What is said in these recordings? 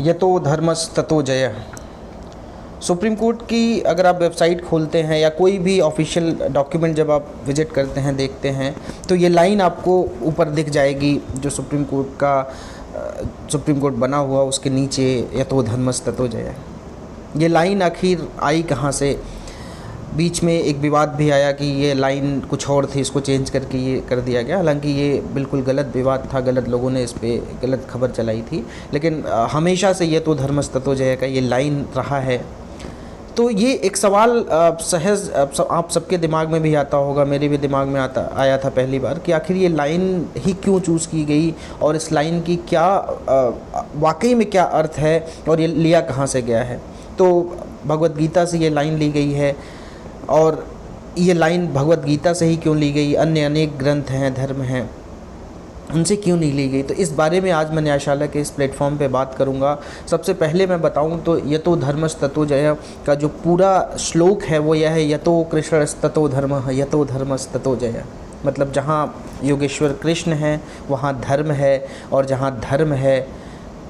यतो धर्मस्ततो जयः। Supreme court की अगर आप वेबसाइट खोलते हैं या कोई भी ऑफिशियल डॉक्यूमेंट जब आप विजिट करते हैं, देखते हैं, तो ये लाइन आपको ऊपर दिख जाएगी जो सुप्रीम कोर्ट बना हुआ उसके नीचे यतो धर्मस्ततो जयः। ये लाइन आखिर आई कहाँ से? बीच में एक विवाद भी आया कि ये लाइन कुछ और थी, इसको चेंज करके ये कर दिया गया। हालांकि ये बिल्कुल गलत विवाद था, गलत लोगों ने इस पे गलत खबर चलाई थी, लेकिन हमेशा से ये तो धर्मस्ततो जय का ये लाइन रहा है। तो ये एक सवाल सहज आप सबके दिमाग में भी आता होगा, मेरे भी दिमाग में आया था पहली बार कि आखिर ये लाइन ही क्यों चूज़ की गई और इस लाइन की क्या वाकई में क्या अर्थ है और ये लिया कहाँ से गया है। तो भगवत गीता से ये लाइन ली गई है और ये लाइन भगवत गीता से ही क्यों ली गई, अन्य अनेक ग्रंथ हैं, धर्म हैं, उनसे क्यों नहीं ली गई, तो इस बारे में आज मैं न्यायशाला के इस प्लेटफॉर्म पे बात करूंगा। सबसे पहले मैं बताऊं तो यतो धर्मस्ततो जय का जो पूरा श्लोक है वो यह है, यतो कृष्णस्ततो धर्मः यतो धर्मस्ततो जय। मतलब जहाँ योगेश्वर कृष्ण हैं वहाँ धर्म है, और जहाँ धर्म है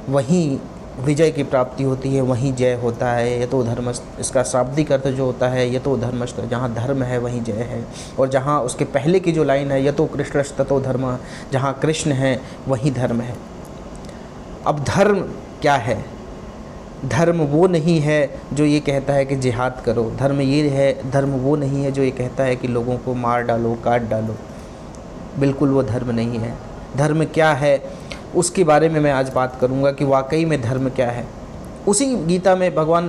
वहीं विजय की प्राप्ति होती है, वहीं जय होता है। यतो धर्मस्त, इसका शाब्दिक अर्थ जो होता है यतो धर्मस्त, जहाँ धर्म है वहीं जय है। और जहाँ उसके पहले की जो लाइन है यतो कृष्णस्ततो धर्म, जहाँ कृष्ण है वहीं धर्म है। अब धर्म क्या है? धर्म वो नहीं है जो ये कहता है कि जिहाद करो, धर्म ये है, धर्म वो नहीं है जो ये कहता है कि लोगों को मार डालो, काट डालो, बिल्कुल वो धर्म नहीं है। धर्म क्या है उसके बारे में मैं आज बात करूंगा कि वाकई में धर्म क्या है। उसी गीता में भगवान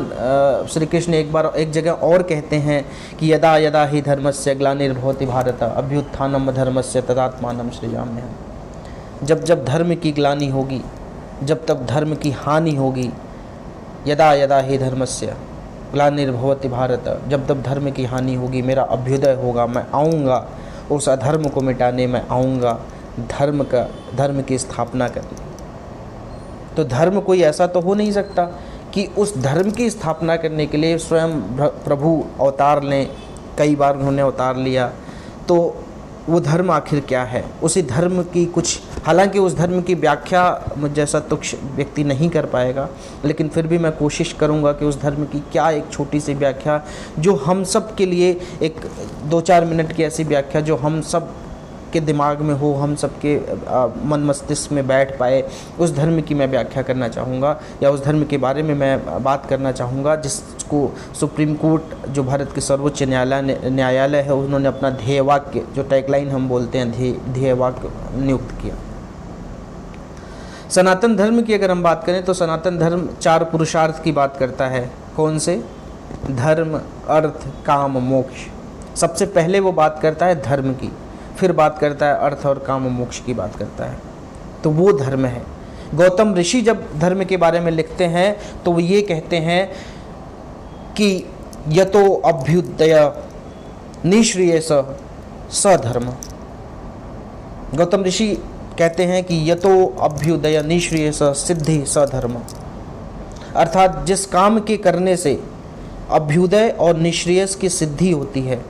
श्री कृष्ण एक जगह और कहते हैं कि यदा यदा ही धर्मस्य ग्लानिर्भवति भारत अभ्युत्थानम धर्मस्य तदात्मानं सृजाम्यहम्। जब जब धर्म की ग्लानि होगी, जब तब धर्म की हानि होगी, यदा यदा ही धर्मस्य ग्लानिर्भवति भारत, जब तब धर्म की हानि होगी, मेरा अभ्युदय होगा, मैं आऊँगा उस अधर्म को मिटाने, मैं आऊँगा धर्म की स्थापना करने। तो धर्म कोई ऐसा तो हो नहीं सकता कि उस धर्म की स्थापना करने के लिए स्वयं प्रभु अवतार लें, कई बार उन्होंने अवतार लिया। तो वो धर्म आखिर क्या है? उसी धर्म की कुछ, हालांकि उस धर्म की व्याख्या मुझ जैसा तुच्छ व्यक्ति नहीं कर पाएगा, लेकिन फिर भी मैं कोशिश करूंगा कि उस धर्म की क्या एक छोटी सी व्याख्या जो हम सब के लिए एक 2-4 मिनट की ऐसी व्याख्या जो हम सब के दिमाग में हो, हम सबके मन मस्तिष्क में बैठ पाए, उस धर्म की मैं व्याख्या करना चाहूँगा या उस धर्म के बारे में मैं बात करना चाहूँगा जिसको सुप्रीम कोर्ट जो भारत के सर्वोच्च न्यायालय है उन्होंने अपना ध्येय वाक्य, जो टैगलाइन हम बोलते हैं, ध्येय वाक्य नियुक्त किया। सनातन धर्म की अगर हम बात करें तो सनातन धर्म 4 पुरुषार्थ की बात करता है। कौन से? धर्म, अर्थ, काम, मोक्ष। सबसे पहले वो बात करता है धर्म की, फिर बात करता है अर्थ और काम मोक्ष की बात करता है। तो वो धर्म है। गौतम ऋषि जब धर्म के बारे में लिखते हैं तो वो ये कहते हैं कि यतो अभ्युदय निश्रिय स धर्म। गौतम ऋषि कहते हैं कि यतो अभ्युदय निश्रिय सिद्धि स धर्म, अर्थात जिस काम के करने से अभ्युदय और निश्रेयस की सिद्धि होती है,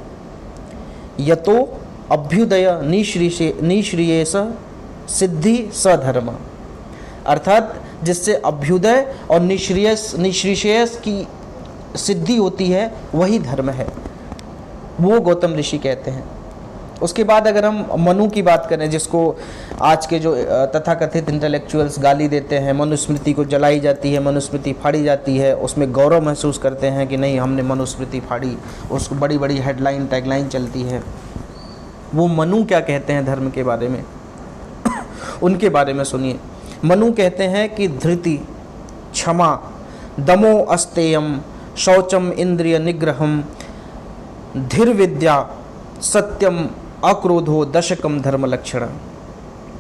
यतो अभ्युदय निश्रेयस सिद्धि सधर्म, अर्थात जिससे अभ्युदय और निश्रेयस की सिद्धि होती है वही धर्म है, वो गौतम ऋषि कहते हैं। उसके बाद अगर हम मनु की बात करें, जिसको आज के जो तथाकथित इंटेलेक्चुअल्स गाली देते हैं, मनुस्मृति को जलाई जाती है, मनुस्मृति फाड़ी जाती है, उसमें गौरव महसूस करते हैं कि नहीं हमने मनुस्मृति फाड़ी, उसको बड़ी बड़ी हेडलाइन टैगलाइन चलती है। वो मनु क्या कहते हैं धर्म के बारे में उनके बारे में सुनिए। मनु कहते हैं कि धृति, क्षमा, दमो अस्तेयम, शौचम, इंद्रिय निग्रहम, धीर विद्या, सत्यम, अक्रोधो, दशकम धर्म लक्षण।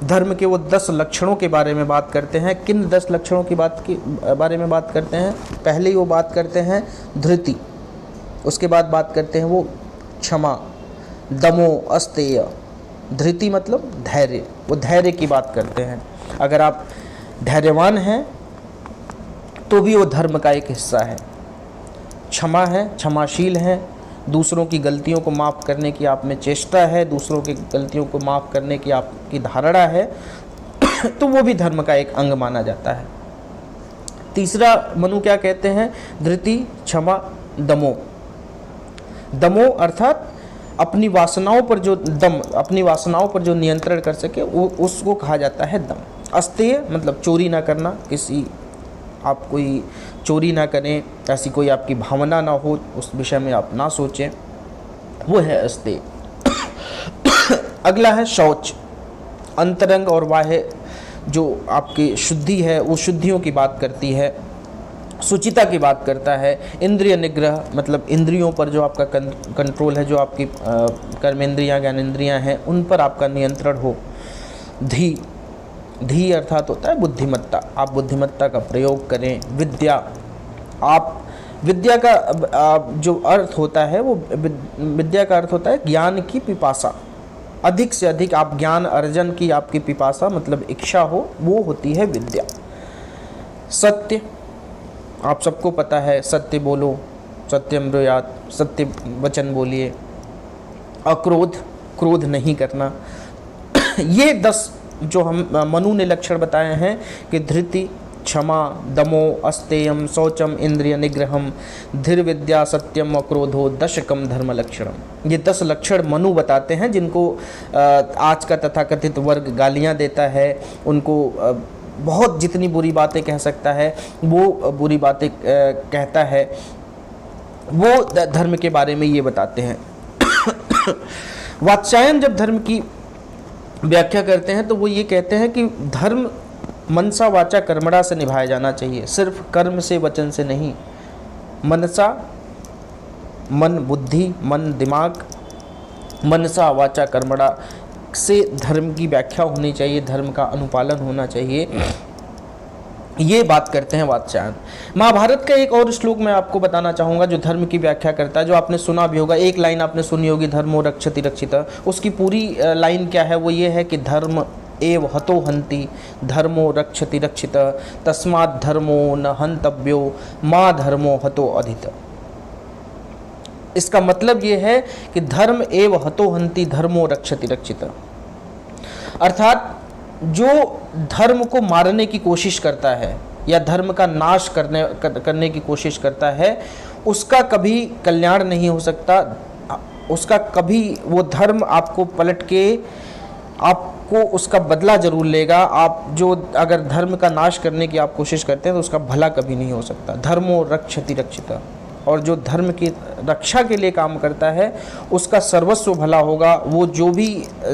धर्म के वो 10 लक्षणों के बारे में बात करते हैं। किन 10 लक्षणों की बारे में बात करते हैं? पहले ही वो बात करते हैं धृति, उसके बाद बात करते हैं वो क्षमा, दमो अस्तेय। धृति मतलब धैर्य, वो धैर्य की बात करते हैं। अगर आप धैर्यवान हैं तो भी वो धर्म का एक हिस्सा है। क्षमा है, क्षमाशील है, दूसरों की गलतियों को माफ़ करने की आप में चेष्टा है, दूसरों की गलतियों को माफ़ करने की आपकी धारणा है तो वो भी धर्म का एक अंग माना जाता है। तीसरा मनु क्या कहते हैं? धृति, क्षमा, दमो। दमो अर्थात अपनी वासनाओं पर जो दम, अपनी वासनाओं पर जो नियंत्रण कर सके वो उसको कहा जाता है दम। अस्तेय मतलब चोरी ना करना, किसी आप कोई चोरी ना करें, ऐसी कोई आपकी भावना ना हो, उस विषय में आप ना सोचें, वो है अस्तेय। अगला है शौच। अंतरंग और बाह्य जो आपकी शुद्धि है वो शुद्धियों की बात करती है, शुचिता की बात करता है। इंद्रिय निग्रह मतलब इंद्रियों पर जो आपका कंट्रोल है, जो आपकी कर्मेंद्रियां, ज्ञानेंद्रियां हैं, उन पर आपका नियंत्रण हो। धी, धी अर्थात होता है बुद्धिमत्ता, आप बुद्धिमत्ता का प्रयोग करें। विद्या, आप विद्या का जो अर्थ होता है वो विद्या का अर्थ होता है ज्ञान की पिपासा, अधिक से अधिक आप ज्ञान अर्जन की आपकी पिपासा मतलब इच्छा हो, वो होती है विद्या। सत्य, आप सबको पता है, सत्य बोलो, सत्यम ब्रूयात, सत्य वचन बोलिए। अक्रोध, क्रोध नहीं करना। ये 10 जो हम मनु ने लक्षण बताए हैं कि धृति, क्षमा, दमो, अस्तेयम, शौचम, इंद्रिय निग्रहम, धीर विद्या, सत्यम, अक्रोधो, दशकम धर्म लक्षणम। ये 10 लक्षण मनु बताते हैं जिनको आज का तथाकथित वर्ग गालियां देता है, उनको बहुत जितनी बुरी बातें कह सकता है वो बुरी बातें कहता है, वो धर्म के बारे में ये बताते हैं। वात्स्यायन जब धर्म की व्याख्या करते हैं तो वो ये कहते हैं कि धर्म मनसा वाचा कर्मणा से निभाया जाना चाहिए, सिर्फ कर्म से वचन से नहीं। मनसा मन बुद्धि, मन दिमाग, मनसा वाचा कर्मणा से धर्म की व्याख्या होनी चाहिए, धर्म का अनुपालन होना चाहिए, ये बात करते हैं वात्स्यायन। महाभारत का एक और श्लोक मैं आपको बताना चाहूँगा जो धर्म की व्याख्या करता है, जो आपने सुना भी होगा, एक लाइन आपने सुनी होगी, धर्मो रक्षति रक्षिता। उसकी पूरी लाइन क्या है? वो ये है कि धर्म एव हतो हन्ति, धर्मो रक्षति रक्षित, तस्मात् धर्मो न हन्तव्यो, मा धर्मो हतो अधित। इसका मतलब ये है कि धर्म एव हतो हन्ति, धर्मो रक्षति रक्षित, अर्थात जो धर्म को मारने की कोशिश करता है या धर्म का नाश करने की कोशिश करता है, उसका कभी कल्याण नहीं हो सकता, उसका कभी वो धर्म आपको पलट के आपको उसका बदला जरूर लेगा। आप जो अगर धर्म का नाश करने की आप कोशिश करते हैं तो उसका भला कभी नहीं हो सकता। धर्मो रक्षति रक्षिता, और जो धर्म की रक्षा के लिए काम करता है उसका सर्वस्व भला होगा। वो जो भी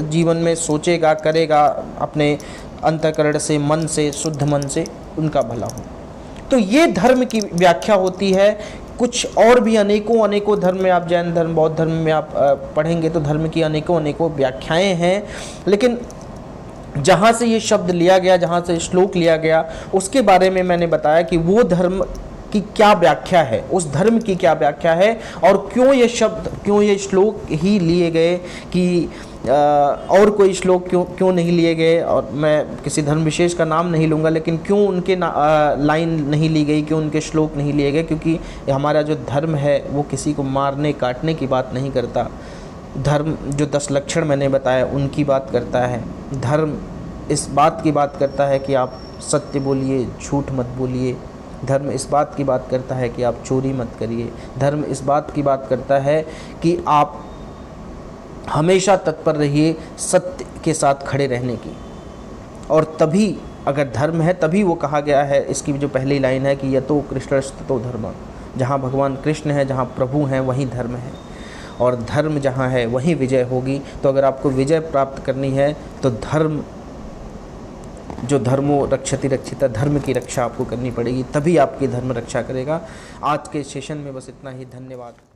जीवन में सोचेगा करेगा अपने अंतःकरण से, मन से, शुद्ध मन से, उनका भला हो। तो ये धर्म की व्याख्या होती है। कुछ और भी अनेकों धर्म में आप जैन धर्म, बौद्ध धर्म में आप पढ़ेंगे तो धर्म की अनेकों व्याख्याएं हैं, लेकिन जहाँ से ये शब्द लिया गया, जहाँ से श्लोक लिया गया, उसके बारे में मैंने बताया कि वो धर्म की क्या व्याख्या है, उस धर्म की क्या व्याख्या है, और क्यों ये शब्द, क्यों ये श्लोक ही लिए गए कि और कोई श्लोक क्यों नहीं लिए गए। और मैं किसी धर्म विशेष का नाम नहीं लूँगा, लेकिन क्यों उनके लाइन नहीं ली गई, क्यों उनके श्लोक नहीं लिए गए, क्योंकि हमारा जो धर्म है वो किसी को मारने काटने की बात नहीं करता। धर्म जो 10 लक्षण मैंने बताया उनकी बात करता है। धर्म इस बात की बात करता है कि आप सत्य बोलिए, झूठ मत बोलिए। धर्म इस बात की बात करता है कि आप चोरी मत करिए। धर्म इस बात की बात करता है कि आप हमेशा तत्पर रहिए सत्य के साथ खड़े रहने की। और तभी अगर धर्म है तभी वो कहा गया है, इसकी जो पहली लाइन है कि यतो कृष्णस्ततो धर्म, जहाँ भगवान कृष्ण है, जहाँ प्रभु हैं, वहीं धर्म है, और धर्म जहाँ है वहीं विजय होगी। तो अगर आपको विजय प्राप्त करनी है तो धर्म, जो धर्मो रक्षति रक्षिता, धर्म की रक्षा आपको करनी पड़ेगी, तभी आपकी धर्म रक्षा करेगा। आज के सेशन में बस इतना ही। धन्यवाद।